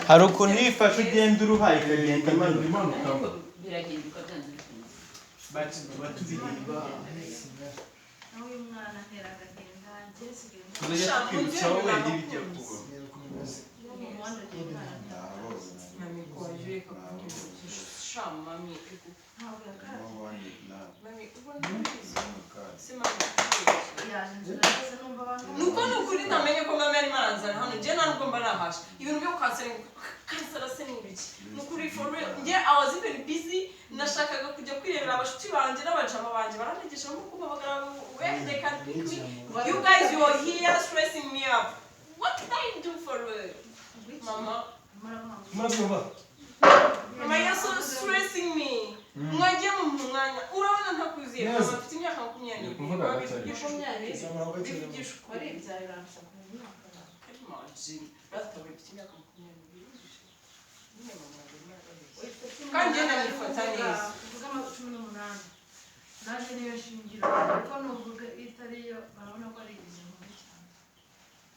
hari ukuntu ifashe ugenda uruhaye ikagenda imanuka biragenduka byanze batubiriba nawe uyu mwana ntera agagenda ngesigaye tujya twibutsa wowe n'ibijya kuba mu muhanda agenda mami kwaje shama mami ntabwo yakara mami ubona sima nuko nukuri ndamenye ko mami ari maranzana hano je ntabwo mba nahasha ibintu byo kansara se n'ibiki nukuri for real nge I was even busy nashakaga kujya kwirebera abashuti banje n'abajama banje barantegesha no kubabagara where they can pick me you guys you are here stressing me up what can I do for real mama mama you're so stressing me mwagiye mu mwanya urabona ntakuziye mama mfite imyaka 20 bivugishwa ari ibyariransha ku myaka imagine batawe mfite imyaka 20 kandi yenda nifata neza uvuga 18 naje niyo shingiro ariko nuvuga itariyo barabona ko ari ibintu bibi cyane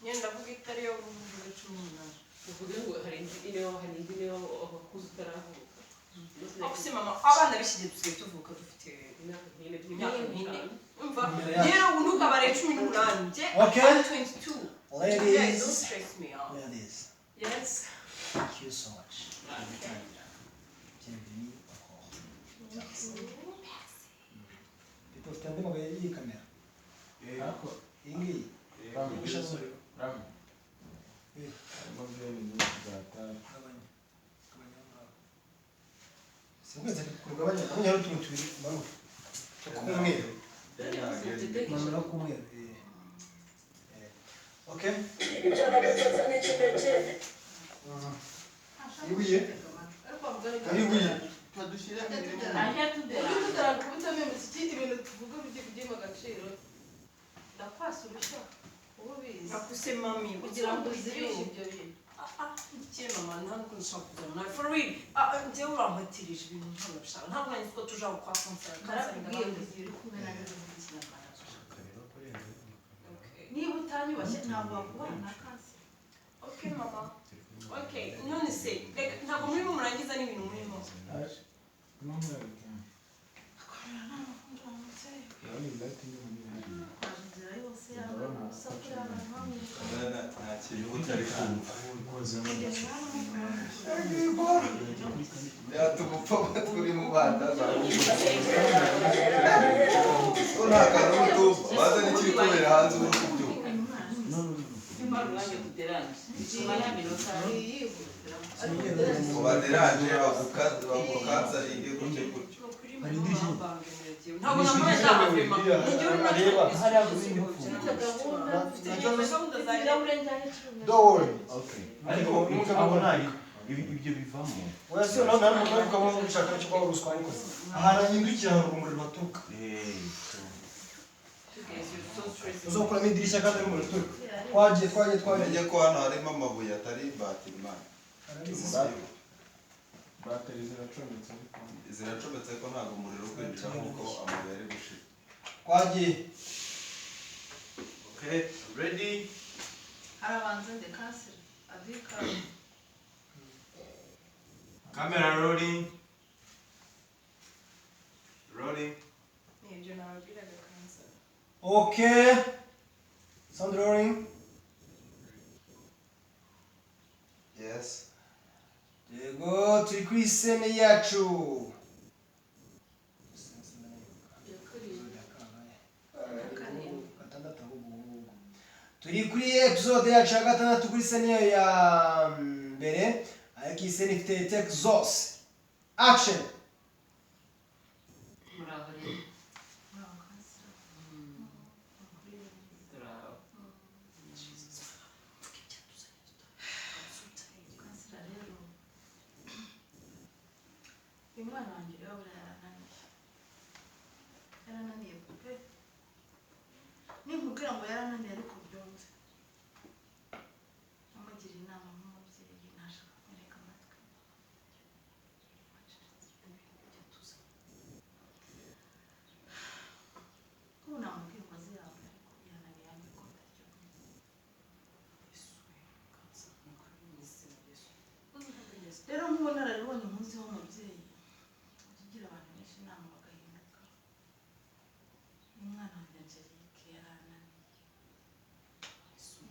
yenda vuga itariyo uvuga 18 uvuga ngo hari indireho abakuze utaravuka Akusi mama abana bishije tusiye tuvuka dufite imyaka 4 umva yero unuka bare 18 je 22 Ladies, don't stress me out ladies, yes thank you so much. Bienvenue encore. People stand up with the camera. Ingi. Ram. Sinkweza kugabanya kumenya ari utuntu tubiri manu. Kumweru. Manu kumweru. Okay. Ibuye. Ibuye. twadushira kubita meme sikiti ibintu tuvuga bijye agaciro ndakwasa urushya ubu bizi akuse mami kugira ngo uzibishe ibyo bintu je mama ntabwo nshaka kuzana for real je urampatirije ibintu ntabwo nshaka ntabwo nzi ko tuja kwa concert narabwiye ngo ziri kumwe na rero niba utanyubashye ntabwo wakubana na kansi okay mama okay none se like ntabwo muri mu murangiza n'ibintu murimo yatumupfa turi mu bana ntakantu baza n'ikiri kubera hanze uri kubyuka baderanje bagukansaringe gutyo gutyo ntabwo nambaye ntabwo vrema Don't worry. Okay. Ariko abona ibyo bivamo. Wese no nani mukavuga ngo ushaka cyo kwa ruswa ariko. Aharanyindukira ngo umuriro batuka. Uzokora idirishya kandi ari umuriro tuka. Twagiye. Njye ko hano harimo amabuye atari batimana. Bateri ziracometse ko ntabwo umuriro kwinjira nkuko amabuye ari gushira. Twagiye. Okay, ready? arabanza ndekasira adika Camera rolling. Rolling. nibyo nababwiraga kansa Okay. Sound rolling. Yes. Yego turi kuri scene yacu. Turi kuri episode yacu ya gatandatu kuri scene ya mbere ariko iyi scene ifite take zose. Action. umwana wanjye rero yarananiye pe ninkubwira ngo yarananiye ariko byumve amugira inama nk'umubyeyi ntashaka kwereka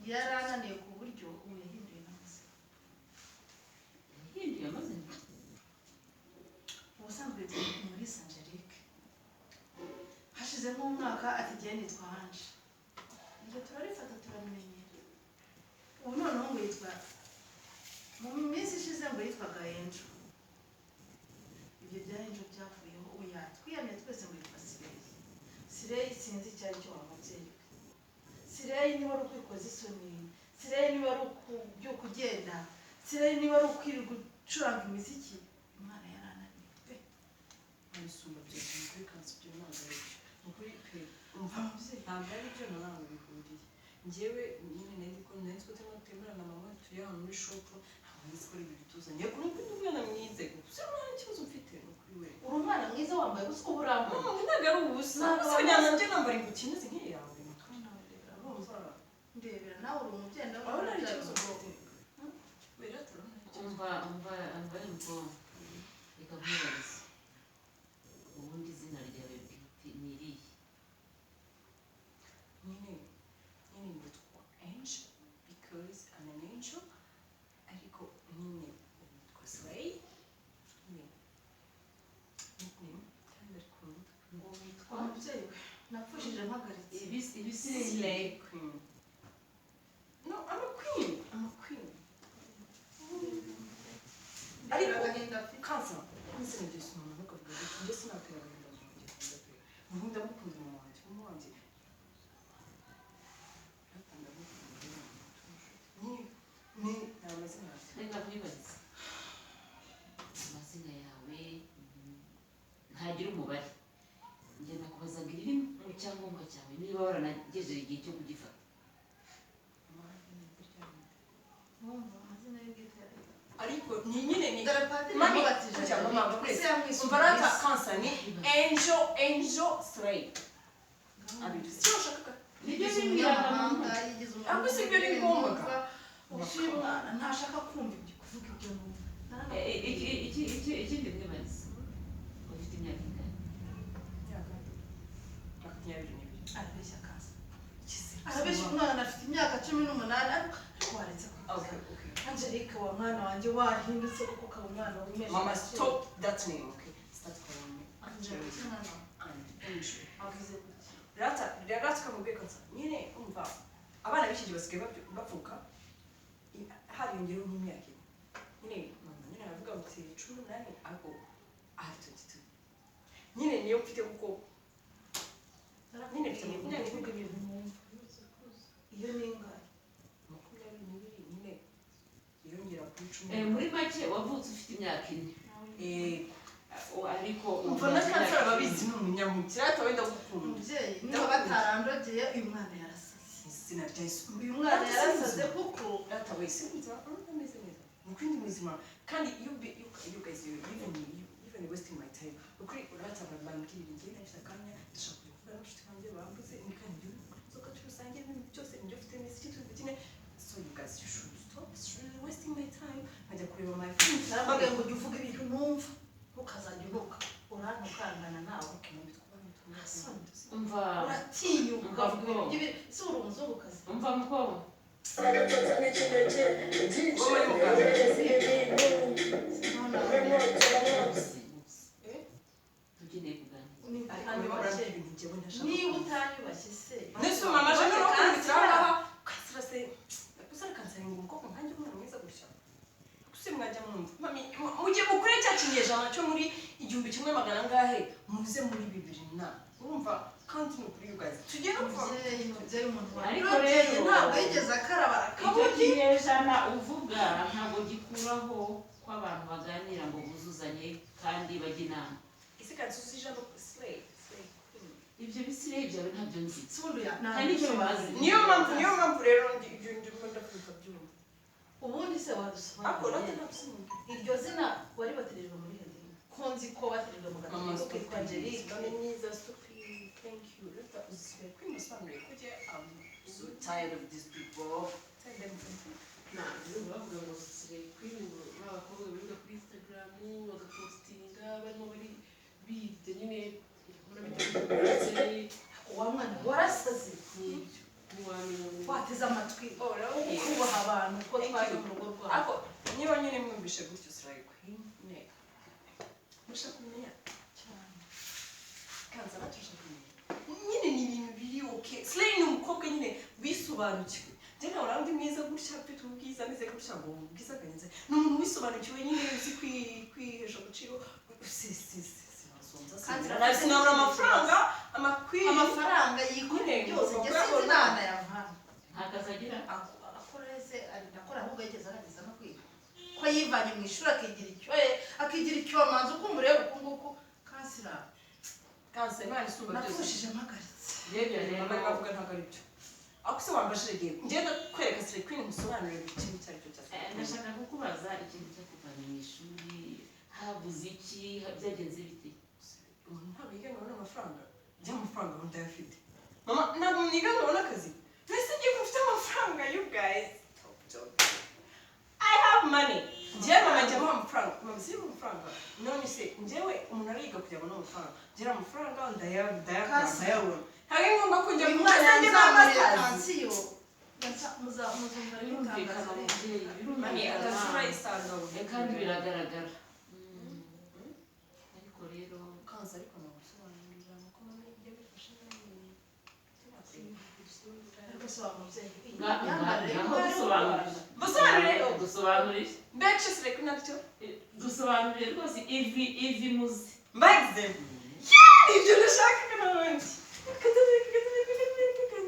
yarananiye ku buryo ubu yahinduye n'amazina. Yahinduye amazina? Ubusanzwe yitwa muri Angelique. Hashizemo umwaka ati igihe nitwa Ange. Ibyo turarifata turamenyera. Ubu noneho ngo yitwa mu minsi ishize ngo yitwaga Angel. Ibyo bya Angel byavuyeho oya twiyamye twese ngo yitwa Sireyi. Sireyi sinzi icyo ari cyo wamubyeyi. Sireyi niba ari ukwikoza isoni, Sireyi niba ari ukubyuka ugenda, Sireyi niba ari ukwirirwa ucuranga imiziki. Umwana yarananiwe pe. Abisumba byose muri kansi byo ntabwo ari byo. Ukuri pe ntabwo ari byo na ntabwo bihuriye. Njyewe nyine nari ko temerana na mama turi hano muri shop ntabwo nzi ko ari ibintu tuzanye. Kuri undi mwana mwize gusa nta kibazo mfite kuri we. Uri umwana mwiza wambaye gusa uburambuye. Mama ntabwo ari ubusa. Sibanyana njye nambara ingutiya imeze nk'iyawe. Ndebera nawe uri umubyeyi ndawe Urabona ari ikibazo mfite. Wera turabona ikibazo. umva yuko reka nkwibarize ubundi izina ryawe bwite ni irihe? Nyine nitwa Angel because I'm an angel ariko nyine nitwa Slay nyine kandi ariko ngo witwa umubyeyi we napfushije mpagaritse. Slay Queen. No, I'm a queen. I'm a queen. Ariko kansa nzi nigeze umuntu akavuga ati njye sinatera agahinda mu gihe nkunda ndamukunda mama wanjye ni amazina reka nkwibarize amazina yawe ntagira umubare njye nakubazaga iriri mu cyangombwa cyawe niba waranagejeje igihe cyo kugifata. Amazina y'ubwite ariko ni nyine ni Padiri mami yamubatije cyangwa mama ese yamwise umbarata kansa ni Angel Slay abiri si ushaka nibyo bimbwiraga mama. Ariko si ibyo ni ngombwa. Uyu mwana ntashaka kumva ibyo kuvuga ibyo numva. Ikindi mwibarize ufite imyaka ingana? Arabeshya kansa. Arabeshya umwana afite imyaka 18 ariko waretse kuvuga. Angelique wa mwana wanjye wahindutse kuko ukaba umwana w'umesha. Mama stop that name okay start calling me Angelique mwana Angel avuze gutya. rata kamubwiye kansa nyine umva abana b'iki gihe basigaye bavuka hariyongereho nk'imyaka nyine mama nyine aravuga ati 18 ariko ahari 22 nyine niyo mfite kuko nyine mfite makumyabiri kuvuga ibintu mwumva. Iyo ni ingahe? 22 nyine yongera kuri 10 muri make wavutse ufite imyaka 4 ariko umva na kansara babizi ni umunyamukira atawenda gukunda umubyeyi niba batarandogeye uyu mwana yarasaze. izina rya Yesu Uyu mwana yarasaze kuko data wese nza ameze neza mukwindi muzima kandi you guys even wasting my time ukuri urata bambwira njye nashaka kanya ndashaka kuvuga n'abashuti banjye bambuze ni kandi soka turusange ibintu byose njye ufite message tubikine so you guys you should stop wasting my time nkajya kureba my friends naravuga ngo jya uvuga ibintu numva ukazajya unuka urantukangana nawe umva uratinyuka ukavuga ibintu by'ibiri si uri umuzungukazi. umva mukobwa tukeneye kuganira. Niba utanyubashye se nese mama je no kwitiraho kasira se kusara kansara ngo umukobwa nkanje umwana mwiza gutya kuse mwajya mwumva mami mujye mukure cya kinyejana cyo muri 1100 muze muri 2000 na urumva kandi no kuri you guys tugiye no kuva mubyeyi umuntu ariko rero ntabwo yigeze akaraba icyo kinyejana uvuga ntabwo gikuraho ko abantu baganira ngo buzuzanye kandi bajya inama. ese kansusija no slay ibyo bisireyi byawe ntabyo nzi sundo ya kandi icyo bimaze niyo mpamvu rero ibyo ndikunda kubyumva ubundi se wadusobanura akora ntabwo iryo zina wari batereje muri hedini konzi ko batereje mu gatabo kitwa Angelique mwiza stupid thank you that was very much kujya I'm so tired of these people tell them something bavuga ngo sireyi kwingo n'abakobwa biga kuri Instagram bagapostinga barimo bari bite nyine wa mwana warasaze n'ibyo wateze amatwi kubaha abantu ko twaje mu rugo rwabo ako niba nyine mwumvishe gutyo Slay Queen ne mushaka kumenya cyane kanza batusha kumenya nyine ni ibintu biri okay Slay ni umukobwa nyine wisobanukiwe je nawe urandi mwiza gutya afite ubwiza ameze gutya ngo ubwiza kanze ni umuntu wisobanukiwe nyine uzi kwihesha agaciro sinabura amafaranga yikoreye byose ngeze inama yavana ntakazagira akora ahubwo yageze ageza no kwiga ko yivanye mu ishuri akigira icyo manzi uko umureba uko nguko kansira Imana isumba byose nakushije mpagaritse rero bavuga ntabwo ari byo ako se wambashije gihe ngenda kwereka Slay Queen musobanurire ikintu cyari cyo cyose ndashaka kukubaza ikintu cyo kuva mu ishuri habuze iki byagenze bite ntabwo yiga ngo abone amafaranga by'amafaranga aho ndayafite mama ntabwo mwiga ngo abone akazi mbese ngiye mufite amafaranga you guys I have money njyewe mama njya amuha amafaranga mama si amafaranga none se njyewe umuntu ariga kugira ngo abone amafaranga njyewe amafaranga ndayabona ntabwo ari ngombwa ko njya umwana yanzamuriye kansiyo muzumva birumvikana umubyeyi birumvikana kandi biragaragara ariko rero kanza ariko nagusobanurira nuko mama ibyo bifashe n'ibintu ariko se wa mubyeyi dusobanurire mbese Slay Queen nabyo dusobanurire rwose ivi muzi mbagize ibyo ndashaka n'abandi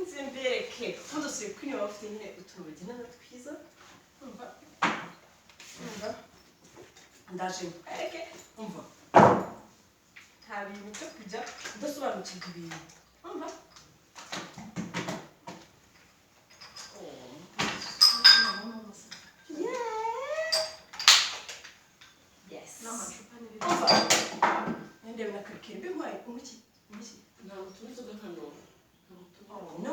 nzembereke ubundi Slay Queen baba bafite nyine utuntu bagendana twiza umva ndaje mbereke umva nta bintu byo kujya udasobanukirwa ibintu umva yes n'amacupa n'ibindi umva ndebe na karikeri mbe nkwaye umuki ntabwo tuzi ugahano no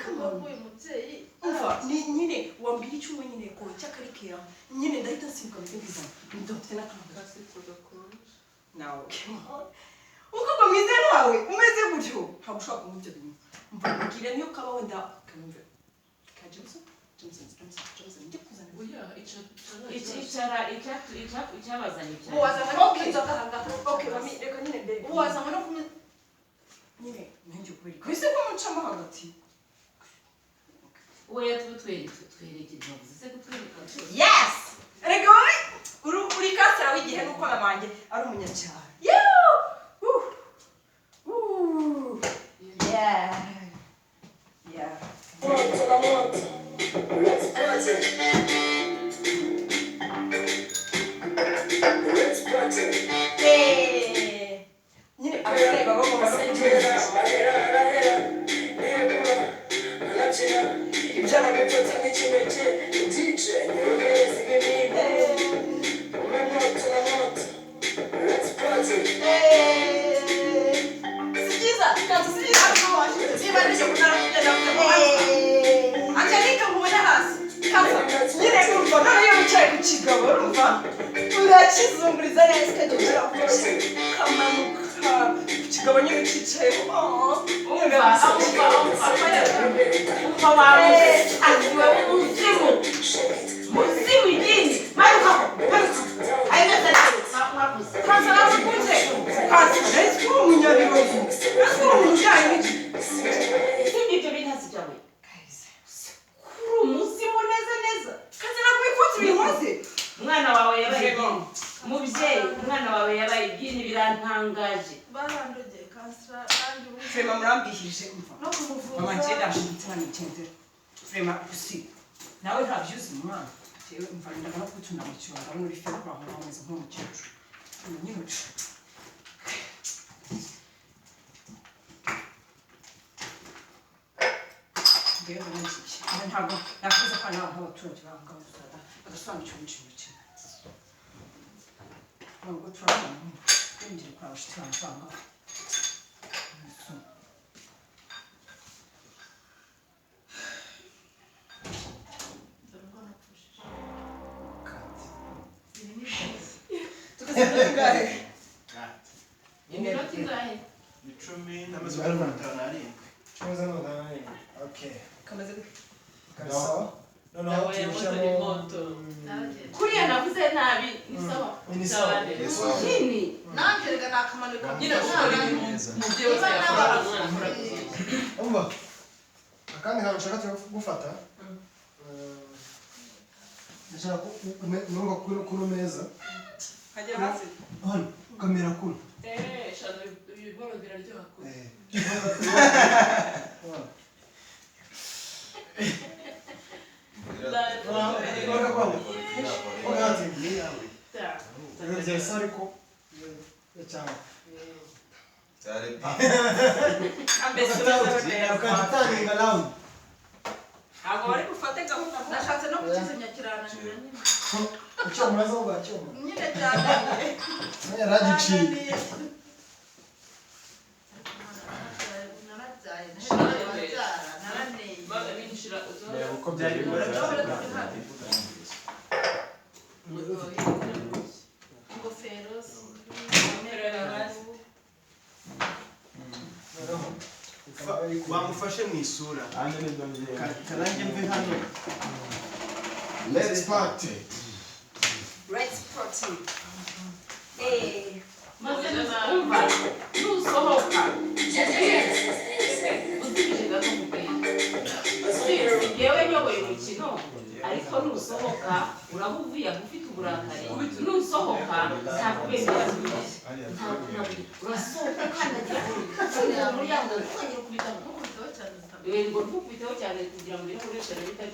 come on uyu mubyeyi umva ni nyine wambwira icyo umwe nyine ko cyakarikera nyine ndahita nsimbuka mbibwiza ndafite n'akantu nawe umukobwa mwiza nawe umeze gutyo ntabwo ushobora kunywa ibyo bintu mva mbwira niyo kaba wenda kamumve ka Johnson njye kuzana oya icara icyabazanye cyane okay okay mami reka nyine mbere wazanywe no kumwe nyine nanjye kubera ko ese ko mucamo hagati oya twerekeze bavuze se kutwereka yes reka uri kasera w'igihe nuko nabanjye ari umunyacyaha yeah nyine abasore baba mu masenge ibyana bitotsi nk'ikinege DJ nyurugezi ibininde umemoto na moto let's party si byiza kanzu si byiza niba nijye kunara kugenda angelika mubone hasi kanzu nyine urumva nawe iyo wicaye ku kigabo urumva urakizunguriza neza ukagenda kamanuka ku kigabo nyine ukicayeho umva wawe aziwe umuzimu muzimu igindi manuka ayo neza mwakoze kanzu arakuze kanzu ese uri umunyabirozi ese uri umuntu ujyanye n'iki ibyo bintu byawe kuri umuzimu neza neza kanzu nakubikutse ibinkoze umwana wawe yabaye igini mubyeyi umwana wawe yabaye igini birantangaje barandogeye kansira kandi Frema murambihije umva no kumuvuza mama njye ndashimutse nanigendera Frema gusi nawe ntabyuzi umwana jewe umva ndaga no kutunda mu cyumba ndabona uri fera kwaho nkomeze nk'umukecuru nyine rero niki ntabwo nakuze kwa nawe nk'abaturage bahanga gusada bagasobanukirwa n'ikintu kimwe ntabwo turabona n'ingeri kwa bashiti bavanga iminota ingahe 10 n'amaze 57 Choza no dai. Okay. kamaze Kazi. sawa noneho Dawa ya moto ni moto. kuriya navuze nabi ni sawa ni sawa nini nanjye reka nakamanuka Nyine gukora ibintu mu byo yose yakora umwana umva akandi kantu nshaka gufata ndashaka kumva kuri meza hajya hasi hano kamera kuri shano ibiboro biraryoha kure. ntabwo bari bufate gahunda nashatse no kukizimya kirananira nyine nyine cyananiye yaragiciye Baga binjira uko byari bimeze ingofero bamufashe mu isura karange mve hano let's party maze umva nusohoka uzibije gato mubwira yewe nyoboye umukino ariko nusohoka uraba uvuye ufite uburakari nusohoka ntakubemera urasohoka ukandagira mu muryango ukongera ukubita ngo ntukubiteho cyane kugira ngo uri kuresha bitari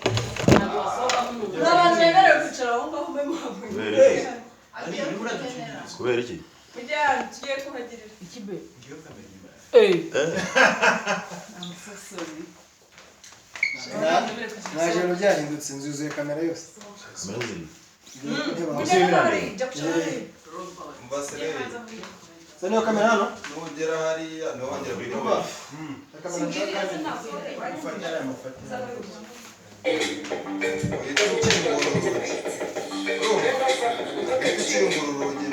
ntabwo wasohokamo n'ubu n'abantu bemerewe kwicara aho ngaho mbe muhavuye kubera iki mujye ahantu tugiye kuhagirira ikibe naje ngo byahindutse inzu yuzuye kamera yose kamera ziri mujye n'abari jya kwicara umva sereri so niyo kamera hano nugera hariya niho wongera umva kuyikora kamera nshaka mufate ariya mufate uhita ukingura urugi uhita ukingura urugi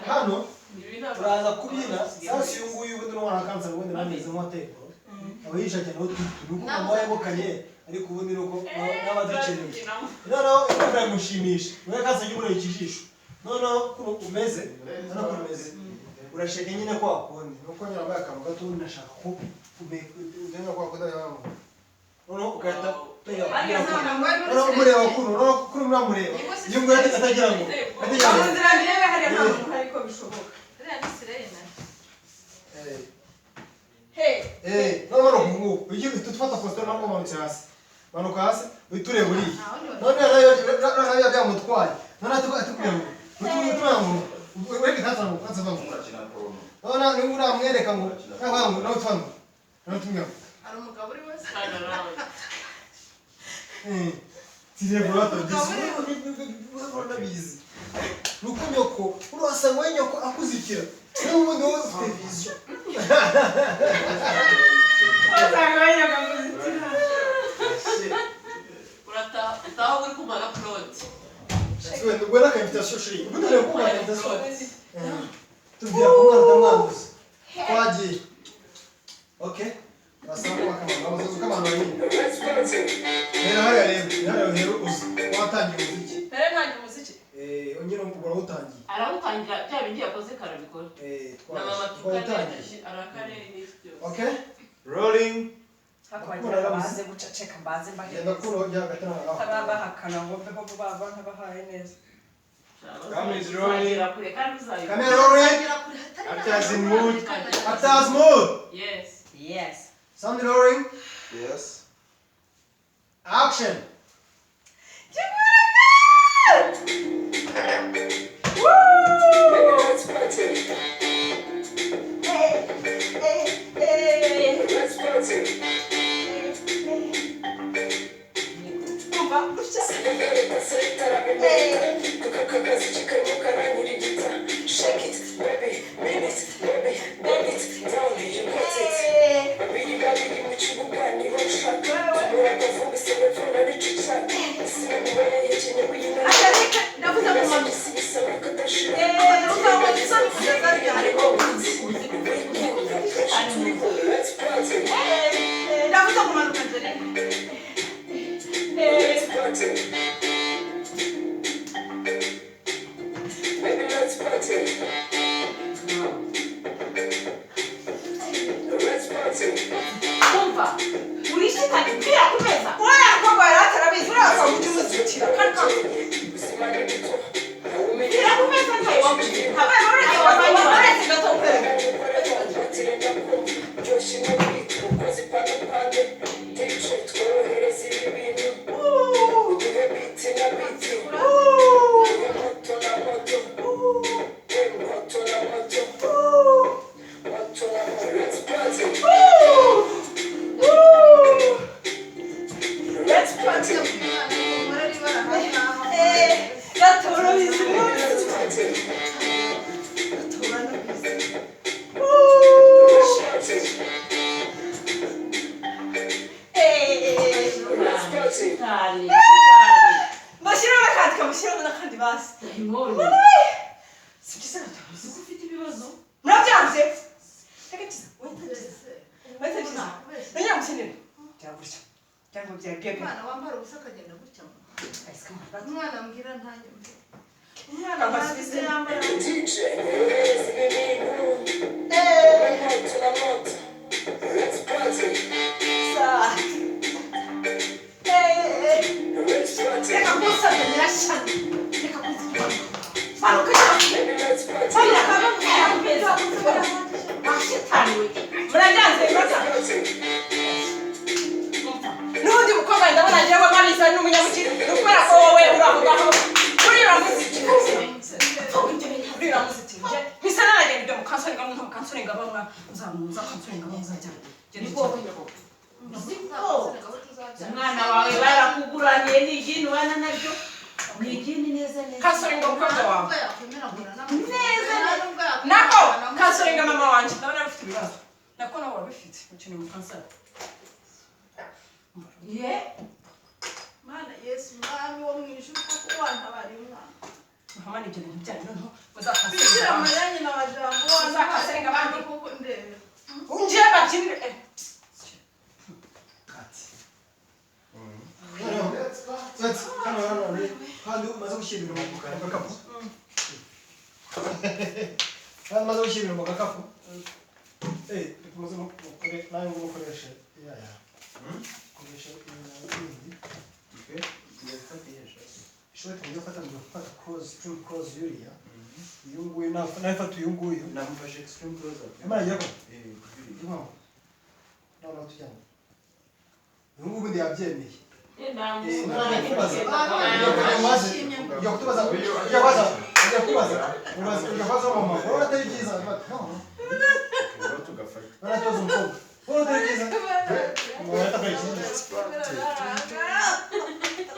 hano uraza kubyina sasa uyu nguyu ubundi n'umwana kansa ubundi bameze nk'uwateko aba yishakira aho nuko mama yabokanye ariko ubundi nuko n'abadukeneye noneho imana yamushimisha we kansa y'umuriro ikijisho noneho kuno umeze hano kuno umeze urashaka nyine kwa kundi nuko nyine wambaye akantu gato ndashaka ko ugenda kwa kundi yawe noneho ugahita noneho umureba kuno noneho kuri muramureba iyo ngo atagira ngo abuzira birebe hariya nta muntu ariko bishoboka uriya ni sirena noneho ngubu ugiye dufata positeri ntabwo umanutse hasi manuka hasi uhita ureba uriya noneho byamutwaye noneho atukubwira ngo utumira ngo ureke ntatangu ntazavangu noneho niba uramwereka ngo ntavangu nawe utvangu nawe utumira ngo hari umugabo uri wese tireburato nabizi nuko nyoko urasanga we nyoko akuzikira niba ubundi wowe ufite viziyo wasanga wenyaga kuzitira utaha uri kumara ploti ubwo ni akainvitation shiri ubundi rero kuba akainvitation tubwira ko umwana utamwanduza twagiye okay Basanga bakamana bazoza kamana nyine. Rero hariya rero uzi watangiye umuziki. Rero ntangiye umuziki. Onyine umugora utangiye. Arawutangira bya bindi yakoze karabikora. na mama twatangiye. arakare n'ibyo Okay? Rolling. Hakwagera baze guceceka mbaze mbaheze. Yenda kuno jya gatana ngaho. Tabahakana ngo mbe ko baba ntabahaye neza. Camera is rolling. Camera rolling. Actors in mood. Actors mood. Yes. Yes. Sound rolling. Yes. Action.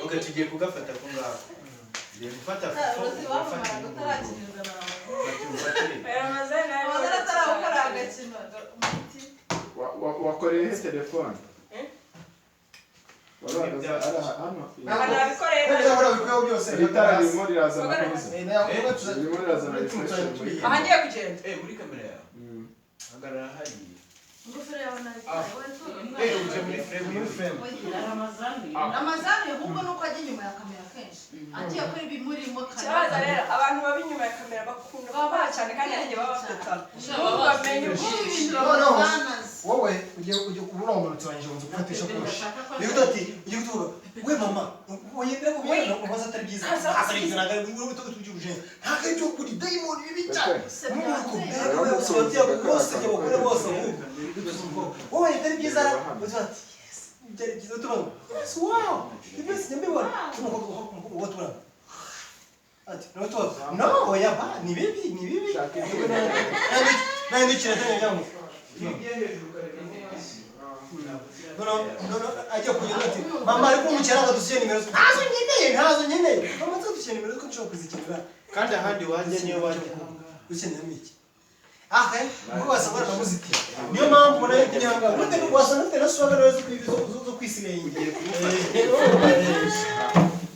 Okay, tugiye kugafata ko ngaho. Tugiye gufata foto. Wakoreye telefone. Itara ririmo rirazana neza. Ririmo rirazana refresh. Ahangiye kugenda. Muri kamera yawe. Hagarara hariya. ingofero yawe nayitaye muri frame ramazani ahubwo nuko ajya inyuma ya kamera kenshi agiye akora ibimurimo ikibazo rero abantu baba inyuma ya kamera bakunda baba cyane kandi nanjye baba bafite tano n'ubwo bamenye ibintu wowe ugiye kubura umuntu turangije mu gufatisha kurusha niyo utati ugiye kuvuga we mama uyende mu bintu ubaza atari byiza atari byiza naga uri to tubyuje nta cyo kuri diamond bibica nuko bega we usoti bose cyo bakore bose wowe atari byiza uzati yes byari byiza tubaho yes wow ibese nyambibona uko tubona ati no oya ba ni bibi nandi kiratanya nyango no ajya kugenda ati mama ariko umucyaraga dusiye nimero ntazo nkeneye mama dusiye nimero ko nshobora kuzikenera kandi ahandi wajya niyo wajya ukeneye miki ngo wasabara muziki niyo mpamvu mbona yinyanga ubundi wasana ufite na soga nazo zo kwisigaye ngiye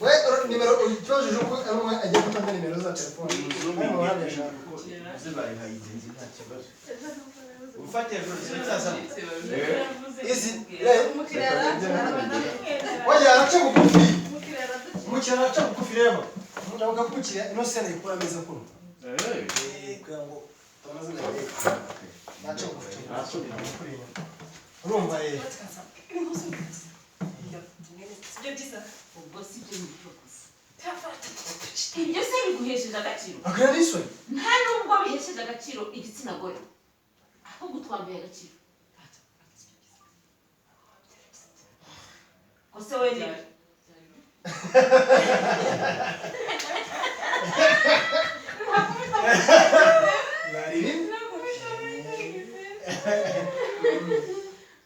we nimero ucyojeje uko amwe ajya gutanga nimero za telefone arimo barabeshaka zibaye hayigenzi nta kibazo ufatiye sasa izi wajya araca bugufi mukira araca bugufi rero ndavuga ko mukira ino sene ikura meza kuno kugira ngo tamaze nagiye naca bugufi urumva ibyo byiza ubwo si byo n'ifokusi ibyo se biguhesheje agaciro akira niswe nta nubwo bihesheje agaciro igitsina gore ahubwo twambaye agaciro kose we ni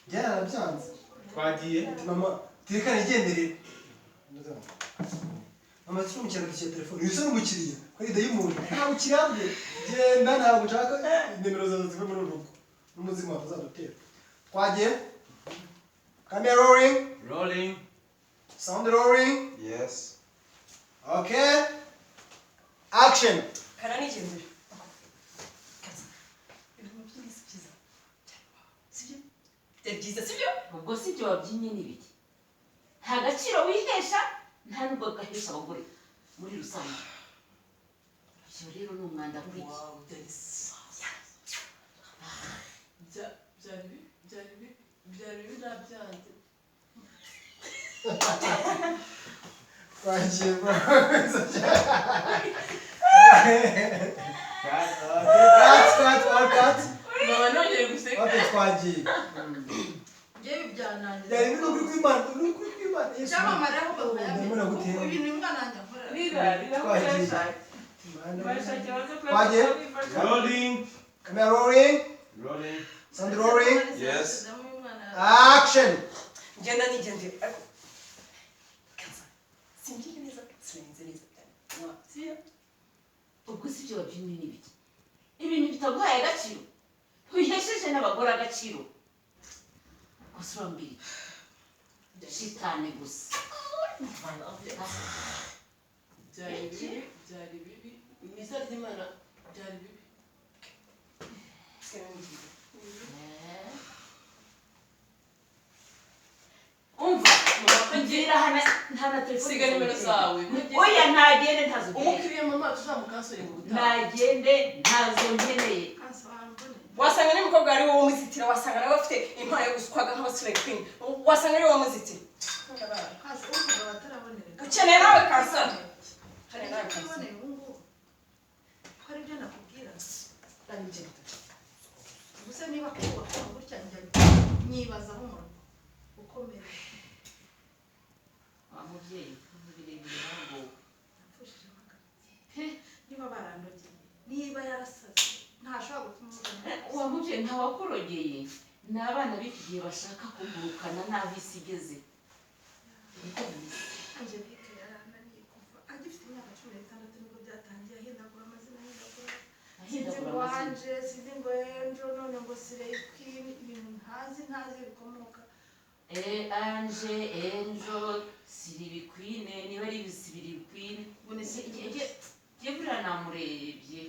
byarabyanze twagiye mama tekana igenderera mama turi mu cyaro cya telefone yusa n'umukiriya kuri dayimoni nta bukiriya bwe genda ntabwo nshaka nimero zawe zive muri urugo n'umuzima watazadutera twagiye camera rolling sound rolling Yes. okay action kana n'igendere byiza sibyo ubwo si byo wabyinye n'ibiki nta gaciro wihesha nta nubwo gahesha abagore muri rusange ibyo rero ni umwanda kuri byari binabyanze twagiye cut mama nongeye guseka twagiye yewe byanangiye byari bino kuri kwimana yesu cyamamare aho ndabona gutera ibintu imbwa nanjye nkora twagiye rolling camera rolling sound rolling Yes. action ngenda nigendere ariko kaza simbyige neza sinenze neza sibyo ubwo si byo wabyinye n'ibiki ibintu bitaguhaye agaciro wihesheje n'abagore agaciro gusa urambiri shitane gusa byari bibi mu izina ry'Imana byari bibi umva ngira hana nta na telefone siga nimero zawe oya ntagende ntazo umukiriya mama tuzamukansore mu gutaha ntagende ntazo nkeneye wasanga n'umukobwa ari wowe umuzitira wasanga nawe afite impano yo guswaga nk'abasire queen wasanga ari wowe umuzitira ukeneye nawe kansana ukeneye nawe kansana hari ibyo nakubwira gusa niba kubaka gutya nyibazaho umuntu ukomeye wa mubyeyi birebire ntabwo niba barandogeye niba yarasaze ntashobora gutuma wa mubyeyi ntawakurogeye ni abana b'iki gihe bashaka kugurukana n'aho isi igeze ange bike yarananiye kuva agifite imyaka 16 nibwo byatangiye ahindagura amazina sinzi ngo anje sinzi ngo enjo none ngo sirekwini ibintu ntazi bikomoka anje enjo siribikwine niba ari ibisibirikwine jye buriya namurebye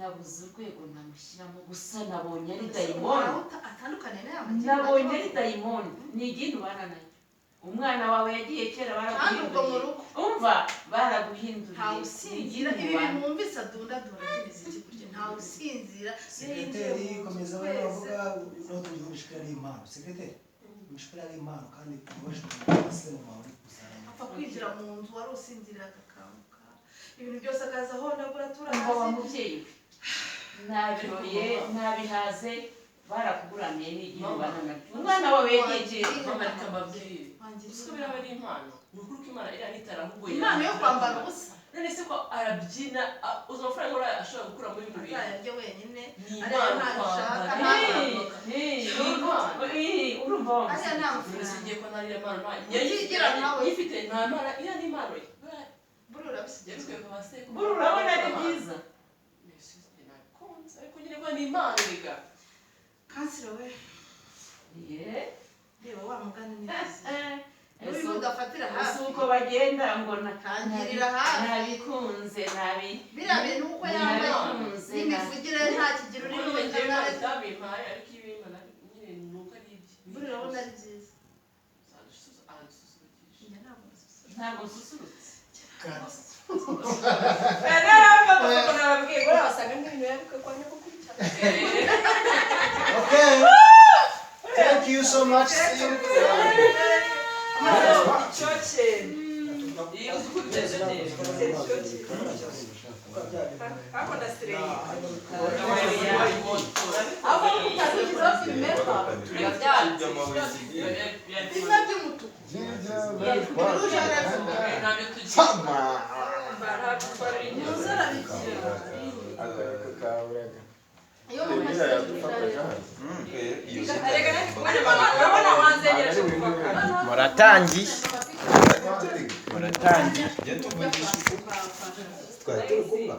nabuze urwego namushyiramo gusa nabonye ari dayimoni atandukanye na nabonye ari dayimoni ni igini ubana nayo umwana wawe yagiye kera baraguhinduriye umva baraguhinduriye ntawe usinzira ibintu wumvise adundadunda by'imiziki kurya ntawe usinzira sekreteri komeza bari bavuga no tugiye gushikira impano sekreteri gushikira impano kandi kubasha kwase mu mawe kusaranya apfa kwinjira mu nzu wari usinzira agakanguka ibintu byose akaza aho ndabura umva wa mubyeyi nabiroye nabihaze barakuguraniye n'igini ubana nabyo umwana wawe yagiye mama reka mbabwire usubira aba ari impano ni ukuri ko imana iriya nitara ahubwo impano yo kwambara ubusa none se ko arabyina uzi amafaranga uriya ashobora gukuramo ibintu bintu azayarya wenyine ni ariya impano ntabwo urumva wa ariya nta umuntu usigiye ko ntarira impano ukigira nawe yifite nta mpano iriya ni impano ye buri urabisigiye yabiswe ku basekuru buri urabona ari byiza ariko nyine ko ni impano rega kansiro we reba wa mugani neza n'uyu udafatira hafi uko bagenda ngo nakangirira hafi nabikunze biriya bintu uko yambaye n'imivugire nta kigero uri muri njyewe ntabwo byabimpaye ariko ibi nyine ni uko ari ibye buri urabona ari byiza ntabwo nsusurutse Okay. Thank you so much. See you. Muratangi. Twari turi kumva.